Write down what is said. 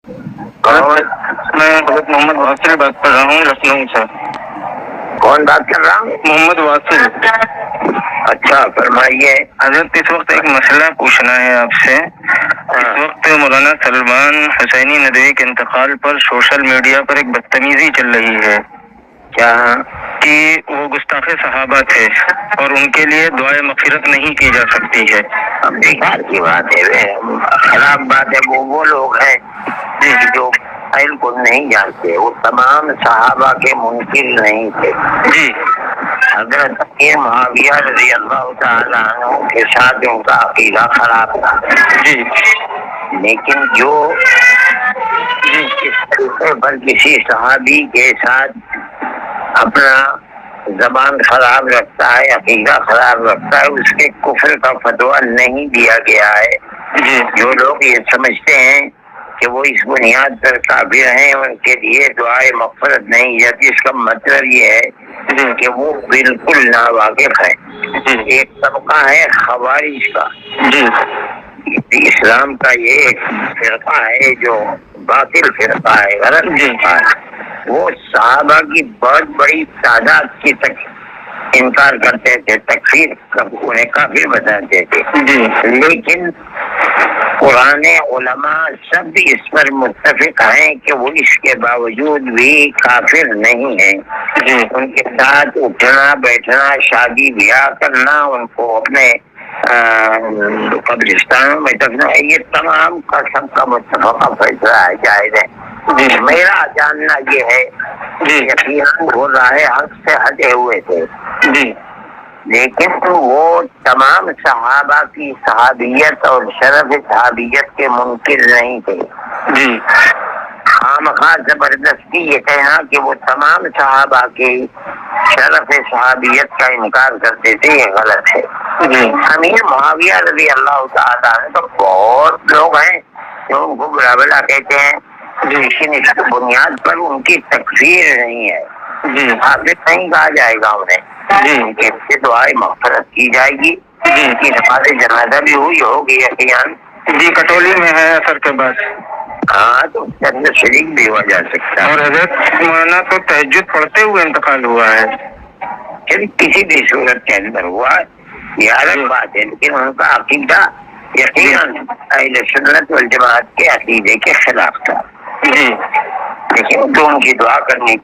میں حضرت محمد واصل بات کر رہا ہوں لکھنؤ سے۔ کون بات کر رہا ہوں؟ محمد واصل۔ اچھا فرمائیے حضرت، اس وقت ایک مسئلہ پوچھنا ہے آپ سے۔ اس وقت مولانا سلمان حسینی ندوی کے انتقال پر سوشل میڈیا پر ایک بدتمیزی چل رہی ہے کیا کہ وہ گستاخ صحابہ تھے اور ان کے لیے دعائے مغفرت نہیں کی جا سکتی ہے۔ اب بیکار کی بات ہے، خراب بات ہے۔ وہ لوگ ہیں جو علم کو نہیں جانتے، وہ تمام صحابہ کے منکر نہیں تھے۔ جی حضرت امیر معاویہ رضی اللہ تعالیٰ عنہ کے ساتھ ان کا عقیدہ خراب تھا، جی لیکن جو اس طریقے پر کسی صحابی کے ساتھ اپنا زبان خراب رکھتا ہے، عقیدہ خراب رکھتا ہے، اس کے کفر کا فتویٰ نہیں دیا گیا ہے۔ جو لوگ یہ سمجھتے ہیں کہ وہ اس بنیاد پر کافر ہیں، ان کے لیے دعائے مغفرت نہیں جاتی، اس کا مطلب یہ ہے کہ وہ بالکل ناواقف ہے۔ ایک طبقہ ہے خوارج کا، اسلام کا یہ ایک فرقہ ہے جو باطل فرقہ ہے، غلط فرقہ ہے۔ وہ صحابہ کی بہت بڑی تعداد کی انکار کرتے تھے، تکفیر انہیں کافر بتاتے تھے، لیکن قرآن علماء سب اس پر متفق ہیں کہ وہ اس کے باوجود بھی کافر نہیں ہیں۔ ان کے ساتھ اٹھنا بیٹھنا، شادی بیاہ کرنا، ان کو اپنے قبرستانوں میں دفنا، یہ تمام کا سب کا متفقہ فیصلہ ہے، جائز ہے۔ میرا جاننا یہ ہے کہ یقیناً وہ راہ حق سے ہٹے ہوئے تھے، لیکن وہ تمام صحابہ کی صحابیت اور شرف صحابیت کے منکر نہیں تھے۔ خامخواہ زبردستی یہ کہنا کہ وہ تمام صحابہ کی شرف صحابیت کا انکار کرتے تھے، یہ غلط ہے۔ امیر معاویہ رضی اللہ تعالیٰ عنہ تو بہت لوگ ہیں جو ان کو برا بلا کہتے ہیں، لیکن اس کی بنیاد پر ان کی تکفیر نہیں ہے، حافظ نہیں کہا جائے گا انہیں، ان کے سے دعائے مغفرت کی جائے گی، ان کی نماز جنازہ بھی ہوگی یقیناً۔ جی کٹولی میں ہے اثر کے بعد۔ ہاں تو چند شریک بھی ہوا جا سکتا ہے۔ اور حضرت مولانا تو تہجد پڑھتے ہوئے انتقال ہوا ہے۔ کسی بھی صورت کے اندر ہوا یہ الگ بات ہے، لیکن ان کا عقیدہ یقیناً اہل سنت والجماعت کے عقیدے کے خلاف تھا، لیکن تو ان کی دعا کرنی